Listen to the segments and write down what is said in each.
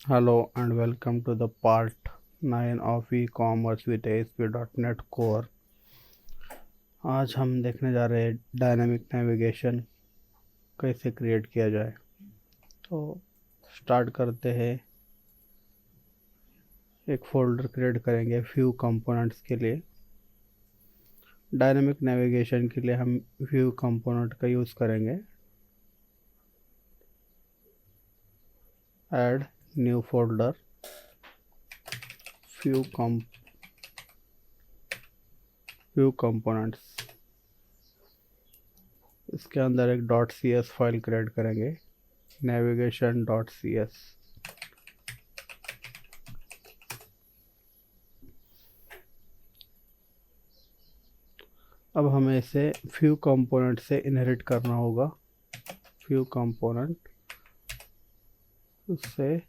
Hello and welcome to the part 9 of e-commerce with ASP.NET Core। आज हम देखने जा रहे हैं डायनामिक नेविगेशन कैसे क्रिएट किया जाए। तो स्टार्ट करते हैं। एक फोल्डर क्रिएट करेंगे व्यू कंपोनेंट्स के लिए। डायनामिक नेविगेशन के लिए हम व्यू कंपोनेंट का यूज़ करेंगे। Add new folder view components. इसके अंदर एक .cs फाइल क्रिएट करेंगे, navigation.cs। अब हमें इसे व्यू कंपोनेंट से इनहेरिट करना होगा। व्यू कंपोनेंट उससे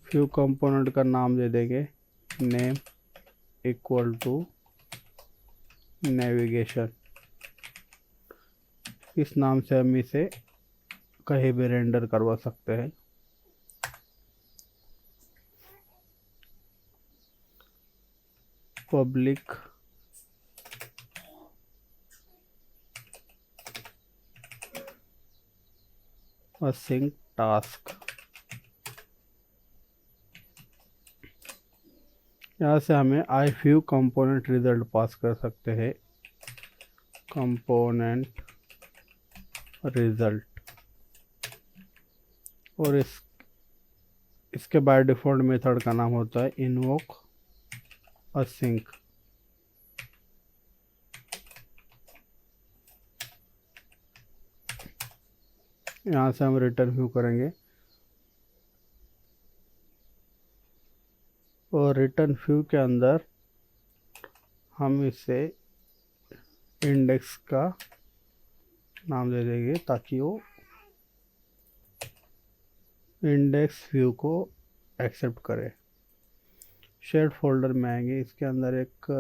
व्यू कंपोनेंट का नाम दे देंगे नेम इक्वल टू नेविगेशन। इस नाम से हम इसे कहीं भी रेंडर करवा सकते हैं। Public async task. यहाँ से हमें आई व्यू कंपोनेंट रिजल्ट पास कर सकते हैं। कंपोनेंट रिजल्ट और इसके बाय डिफ़ॉल्ट मेथड का नाम होता है इन्वोक असिंक। यहाँ से हम रिटर्न व्यू करेंगे और रिटर्न व्यू के अंदर हम इसे इंडेक्स का नाम दे देंगे ताकि वो इंडेक्स व्यू को एक्सेप्ट करे। शेयर्ड फोल्डर में आएंगे। इसके अंदर एक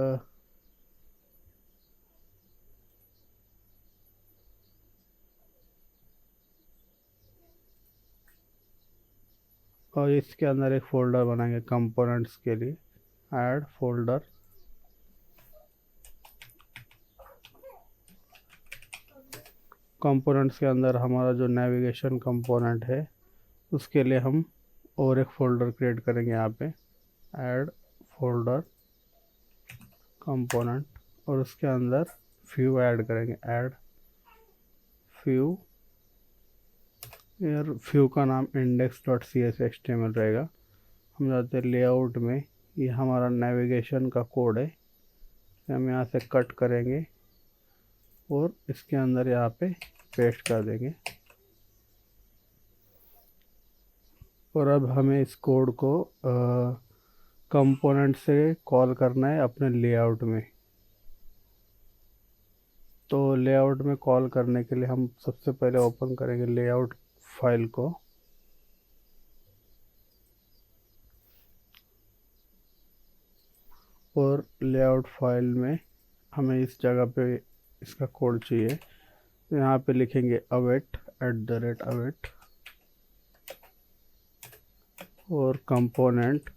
और इसके अंदर एक फ़ोल्डर बनाएंगे कंपोनेंट्स के लिए। Add folder. कंपोनेंट्स के अंदर हमारा जो नेविगेशन कंपोनेंट है उसके लिए हम और एक फ़ोल्डर क्रिएट करेंगे। यहाँ पे ऐड फोल्डर कंपोनेंट और उसके अंदर व्यू ऐड करेंगे। Add view. यार व्यू का नाम index.cshtml रहेगा। हम जाते हैं लेआउट में। ये हमारा नेविगेशन का कोड है। हम यहाँ से कट करेंगे और इसके अंदर यहाँ पे पेस्ट कर देंगे। और अब हमें इस कोड को कंपोनेंट से कॉल करना है अपने लेआउट में। तो लेआउट में कॉल करने के लिए हम सबसे पहले ओपन करेंगे लेआउट फाइल को। और लेआउट फाइल में हमें इस जगह पे इसका कोड चाहिए। तो यहाँ पे लिखेंगे await @await और कंपोनेंट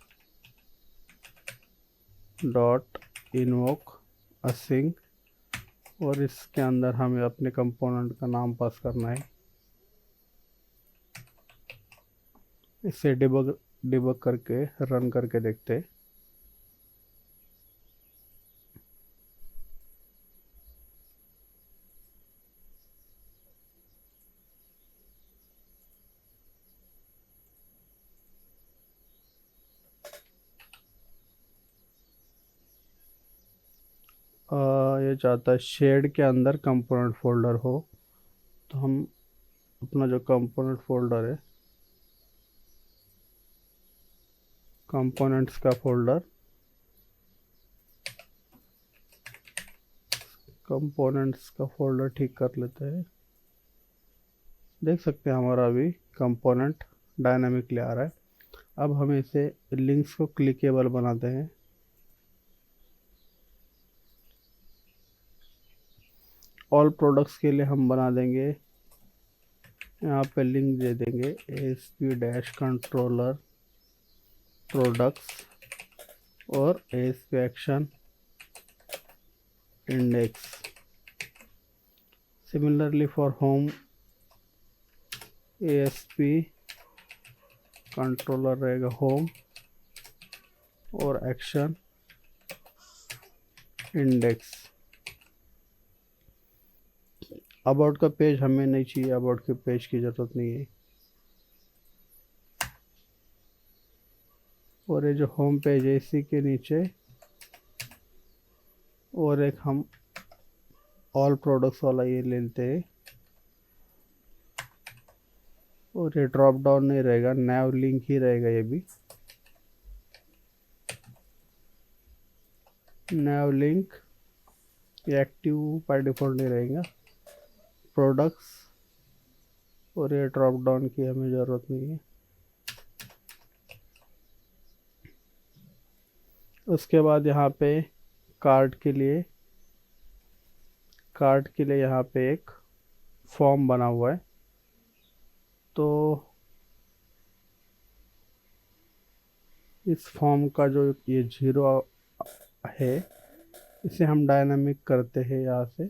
डॉट इन्वोक असिंक और इसके अंदर हमें अपने कंपोनेंट का नाम पास करना है। इसे डिबग करके रन करके देखते हैं। ये चाहता है शेड के अंदर कंपोनेंट फोल्डर हो। तो हम अपना जो कंपोनेंट फोल्डर है कंपोनेंट्स का फोल्डर ठीक कर लेते हैं। देख सकते हैं हमारा अभी कंपोनेंट डायनामिकली आ रहा है। अब हम इसे लिंक्स को क्लिकेबल बनाते हैं। ऑल प्रोडक्ट्स के लिए हम बना देंगे यहाँ पे लिंक दे देंगे ASP डैश कंट्रोलर प्रोडक्ट्स और ASP action index. Similarly for home ASP controller रहेगा होम और एक्शन इंडेक्स। अबाउट का पेज हमें नहीं चाहिए, अबाउट के पेज की ज़रूरत नहीं है। और ये जो होम पेज है इसी के नीचे और एक हम ऑल प्रोडक्ट्स वाला ये ले लेते हैं। और ये ड्रॉप डाउन नहीं रहेगा, नैव लिंक ही रहेगा। ये भी नैव लिंक ये एक्टिव बाय डिफॉल्ट नहीं रहेगा। प्रोडक्ट्स और ये ड्रॉप डाउन की हमें ज़रूरत नहीं है। उसके बाद यहाँ पे कार्ट के लिए यहाँ पे एक फॉर्म बना हुआ है। तो इस फॉर्म का जो ये 0 है इसे हम डायनामिक करते हैं। यहाँ से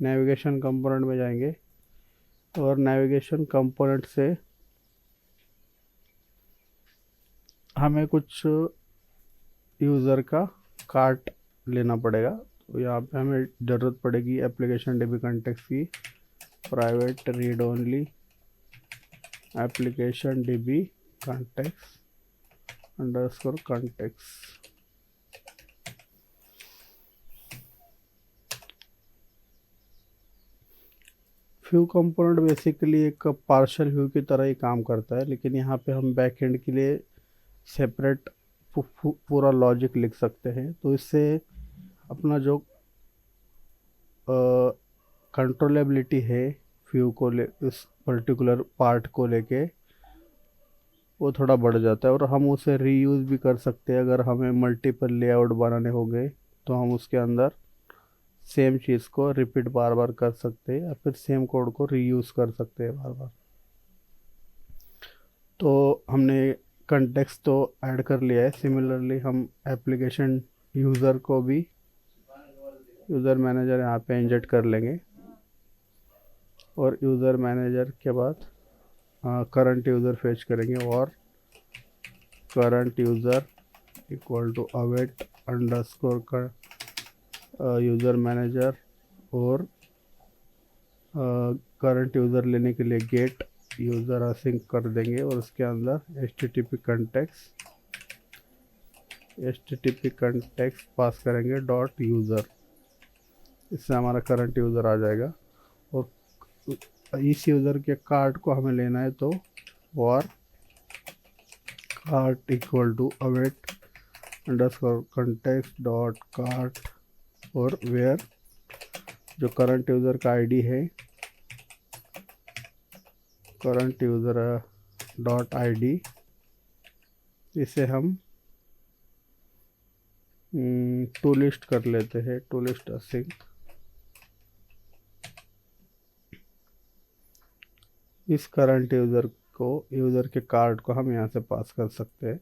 नेविगेशन कंपोनेंट में जाएंगे और नेविगेशन कंपोनेंट से हमें कुछ यूज़र का कार्ट लेना पड़ेगा। तो यहाँ पे हमें ज़रूरत पड़ेगी एप्लीकेशन DB कंटेक्स्ट की private read only application DB context underscore context. View component basically एक पार्शियल व्यू की तरह ही काम करता है, लेकिन यहाँ पे हम बैकएंड के लिए सेपरेट पूरा लॉजिक लिख सकते हैं। तो इससे अपना जो कंट्रोलेबिलिटी है व्यू को ले इस पर्टिकुलर पार्ट को लेके वो थोड़ा बढ़ जाता है और हम उसे रीयूज़ भी कर सकते हैं। अगर हमें मल्टीपल लेआउट बनाने होंगे तो हम उसके अंदर सेम चीज़ को रिपीट बार बार कर सकते हैं या फिर सेम कोड को रीयूज़ कर सकते हैं बार बार। तो हमने कंटेक्स्ट तो ऐड कर लिया है। सिमिलरली हम एप्लीकेशन यूज़र को भी यूज़र मैनेजर यहाँ पे इंजेक्ट कर लेंगे और यूज़र मैनेजर के बाद करंट यूज़र फेच करेंगे और current user equal to await underscore का यूज़र मैनेजर और करंट यूज़र लेने के लिए गेट यूज़र असिंक कर देंगे और उसके अंदर HTTP कंटेक्स्ट पास करेंगे डॉट यूज़र। इससे हमारा करंट यूज़र आ जाएगा। और इस यूज़र के कार्ड को हमें लेना है तो var cart equal to await underscore context dot cart और वेयर जो करंट यूज़र का आईडी है करंट यूज़र डॉट आईडी इसे हम टू लिस्ट कर लेते हैं। टू लिस्ट असिंक इस करंट यूज़र के कार्ड को हम यहाँ से पास कर सकते हैं।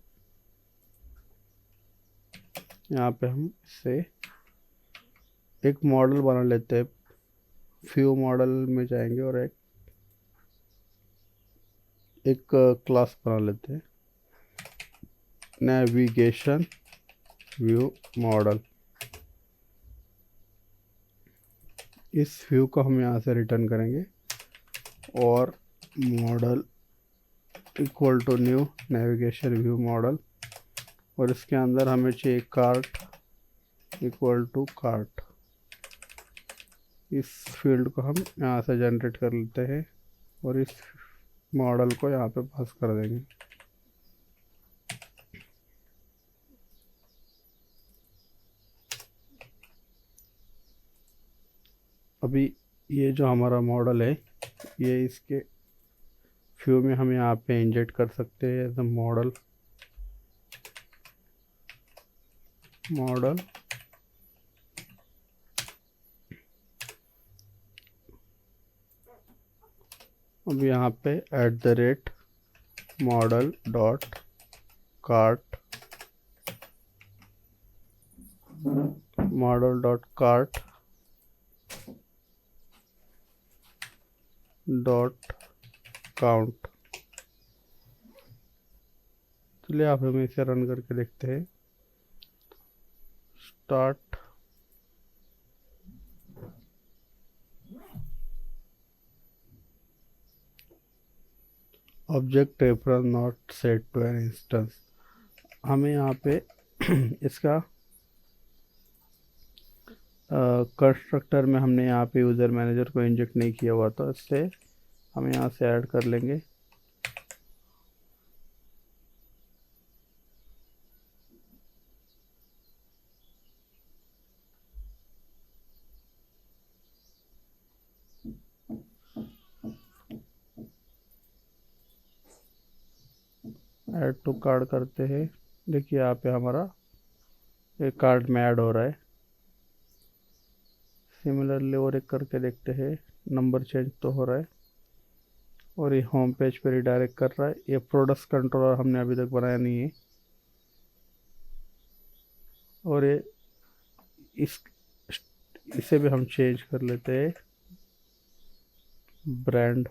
यहाँ पे हम इससे एक मॉडल बना लेते हैं। व्यू मॉडल में जाएंगे और एक क्लास बना लेते हैं नेविगेशन व्यू मॉडल। इस व्यू को हम यहाँ से रिटर्न करेंगे और model equal to new navigation view model और इसके अंदर हमें चाहिए कार्ट इक्वल टू कार्ट। इस फील्ड को हम यहाँ से जनरेट कर लेते हैं और इस मॉडल को यहाँ पे पास कर देंगे। अभी ये जो हमारा मॉडल है ये इसके व्यू में हम यहाँ पे इंजेक्ट कर सकते हैं एज अ मॉडल अब यहाँ पे @model dot cart dot count. चलिए आप हमें इसे रन करके देखते हैं। Start. Object reference not set to an instance. हमें यहाँ पे इसका कंस्ट्रक्टर में हमने यहाँ पे यूज़र मैनेजर को इंजेक्ट नहीं किया हुआ, तो इससे हम यहाँ से ऐड कर लेंगे। ऐड टू कार्ड करते हैं। देखिए यहाँ पे हमारा एक कार्ड में ऐड हो रहा है। सिमिलरली और एक करके देखते हैं। नंबर चेंज तो हो रहा है और ये होम पेज पे रिडायरेक्ट कर रहा है। ये प्रोडक्ट्स कंट्रोलर हमने अभी तक बनाया नहीं है। और ये इसे भी हम चेंज कर लेते हैं। ब्रांड।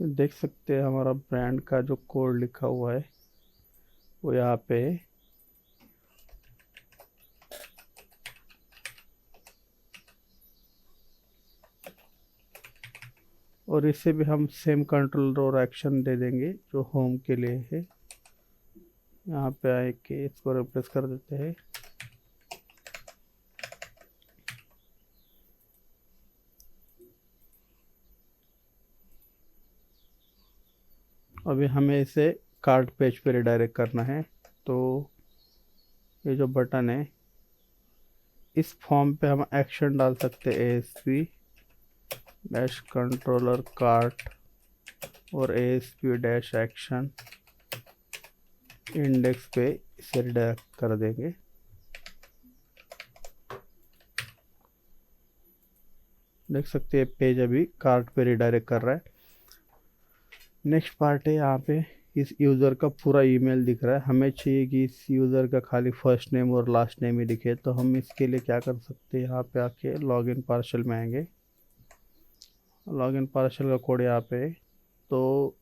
देख सकते हैं हमारा ब्रांड का जो कोड लिखा हुआ है वो यहाँ पे है। और इसे भी हम सेम कंट्रोल और एक्शन दे देंगे जो होम के लिए है। यहाँ पे आए के इसको रिप्लेस कर देते हैं। अभी हमें इसे कार्ड पेज पे रिडायरेक्ट करना है, तो ये जो बटन है इस फॉर्म पे हम एक्शन डाल सकते हैं। ASP डैश कंट्रोलर कार्ट और ASP डैश एक्शन इंडेक्स पे इसे रिडायरेक्ट कर देंगे। देख सकते हैं पेज अभी कार्ट पे रिडायरेक्ट कर रहा है। नेक्स्ट पार्ट है, यहाँ पे इस यूज़र का पूरा ईमेल दिख रहा है। हमें चाहिए कि इस यूज़र का खाली फर्स्ट नेम और लास्ट नेम ही दिखे, तो हम इसके लिए क्या कर सकते हैं, यहाँ पे आके लॉगिन पार्शल में आएंगे। लॉगिन पार्शल का कोड यहाँ पे है। तो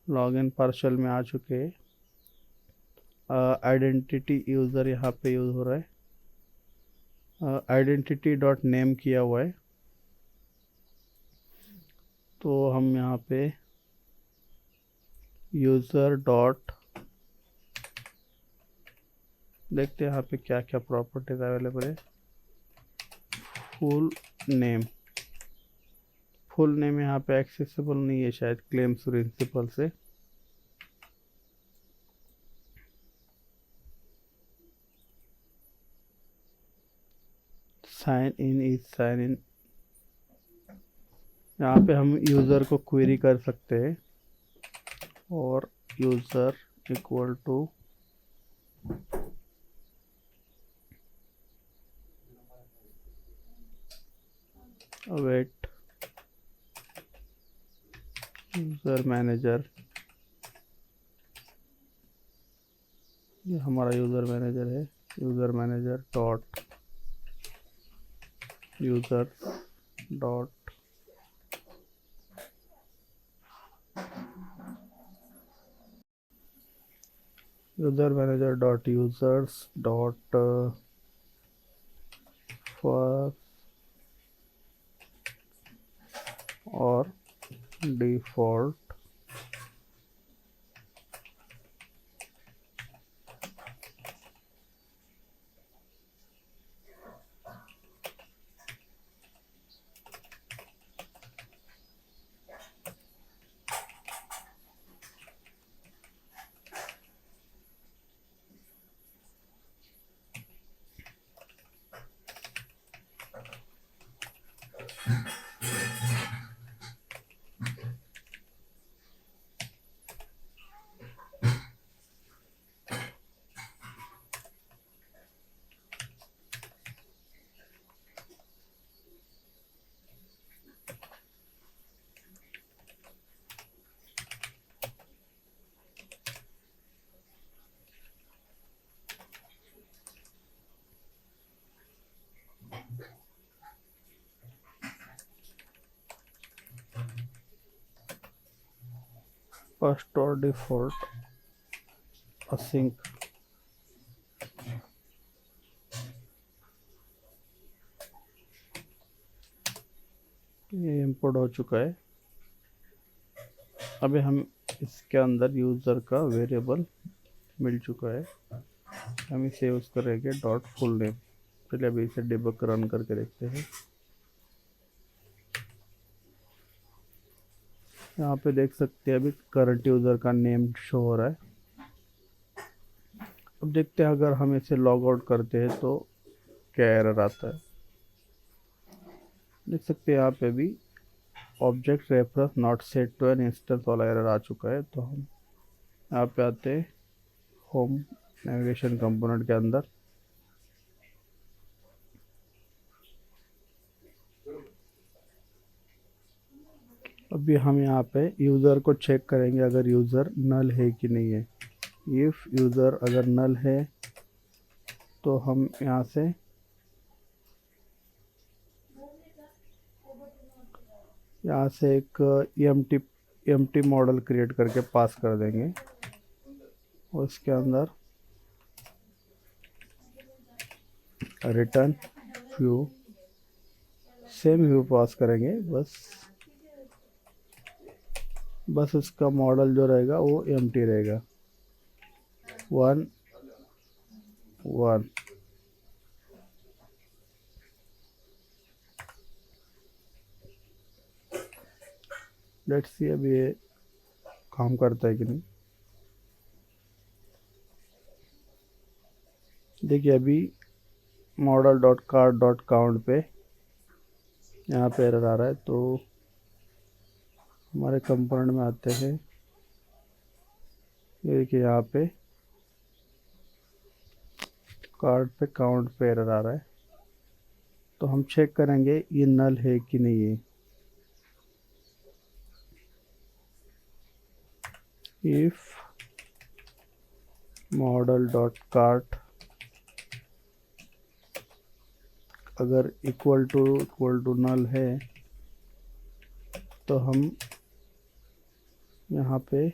लॉगिन पार्शल में आ चुके। आइडेंटिटी यूज़र यहाँ पे यूज़ हो रहा है। आइडेंटिटी डॉट नेम किया हुआ है, तो हम यहाँ पे यूज़र डॉट देखते हैं यहाँ पे क्या क्या प्रॉपर्टीज अवेलेबल है। Full name. फुल नेम यहाँ पे एक्सेसिबल नहीं है शायद क्लेम्स प्रिंसिपल से। Sign in is sign in. यहाँ पे हम यूज़र को क्वेरी कर सकते हैं और user equal to await user manager. ये हमारा यूज़र मैनेजर है। User manager dot user dot user manager dot users dot first और डिफ़ॉल्ट। फर्स्ट और डिफॉल्ट async। ये इंपोर्ट हो चुका है। अभी हम इसके अंदर यूज़र का वेरिएबल मिल चुका है, हम इसे यूज़ करेंगे डॉट फुल नेम। चलिए अभी इसे डिबग रन करके देखते हैं। यहाँ पे देख सकते हैं अभी करंट यूज़र का नेम शो हो रहा है। अब देखते हैं अगर हम इसे लॉग आउट करते हैं तो क्या एरर आता है। देख सकते हैं यहाँ पे भी object reference not set to an instance वाला एरर आ चुका है। तो हम यहाँ पे आते हैं होम नेविगेशन कंपोनेंट के अंदर। अभी हम यहाँ पे यूज़र को चेक करेंगे अगर यूज़र नल है कि नहीं है। इफ़ यूज़र अगर नल है तो हम यहाँ से एक empty मॉडल क्रिएट करके पास कर देंगे और इसके अंदर रिटर्न व्यू, सेम व्यू पास करेंगे। बस उसका मॉडल जो रहेगा वो empty रहेगा 1 1। लेट्स सी अभी ये काम करता है कि नहीं। देखिए अभी model dot card dot count पे यहाँ पे एरर आ रहा है। तो हमारे कंपोनेंट में आते हैं, ये देखिए यहाँ पे कार्ड पे काउंट पे एरर आ रहा है। तो हम चेक करेंगे ये नल है कि नहीं है। इफ मॉडल डॉट कार्ट अगर इक्वल टू नल है तो हम यहाँ पे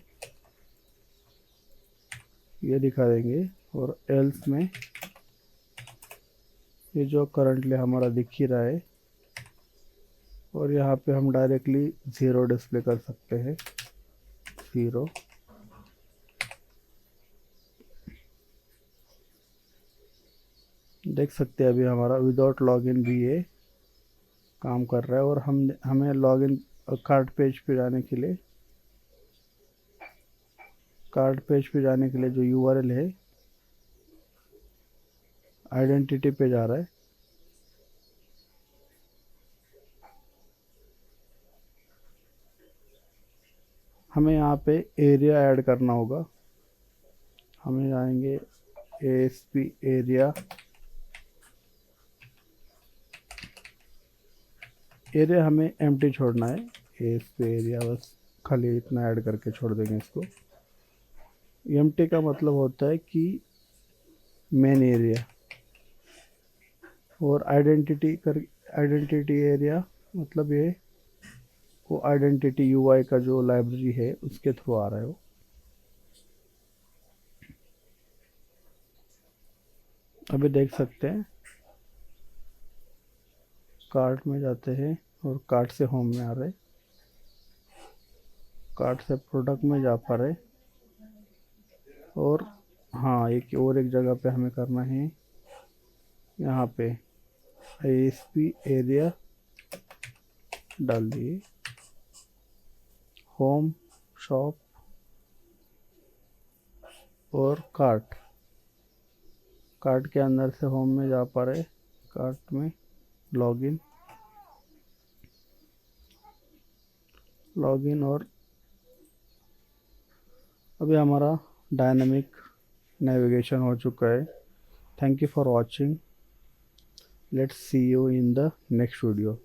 ये दिखा देंगे। और एल्स में ये जो करंटली हमारा दिख ही रहा है, और यहाँ पे हम डायरेक्टली 0 डिस्प्ले कर सकते हैं, 0। देख सकते हैं अभी हमारा विदाउट लॉगिन भी ये काम कर रहा है। और हमें लॉगिन कार्ड पेज पे जाने के लिए जो यूआरएल है आइडेंटिटी पे जा रहा है। हमें यहाँ पे एरिया ऐड करना होगा। हमें जाएंगे ASP एरिया हमें एम्प्टी छोड़ना है। ASP एरिया बस खाली इतना ऐड करके छोड़ देंगे इसको। एम्प्टी का मतलब होता है कि मेन एरिया, और आइडेंटिटी एरिया मतलब ये वो आइडेंटिटी यूआई का जो लाइब्रेरी है उसके थ्रू आ रहा है वो। अभी देख सकते हैं कार्ट में जाते हैं और कार्ट से होम में आ रहे, कार्ट से प्रोडक्ट में जा पा रहे। और हाँ, एक जगह पे हमें करना है, यहाँ पे ASP एरिया डाल दिए, होम, शॉप और कार्ट के अंदर से होम में जा पा रहे, कार्ट में लॉगिन और अभी हमारा डायनामिक नेविगेशन हो चुका है। Thank you for watching. Let's see you in the next video.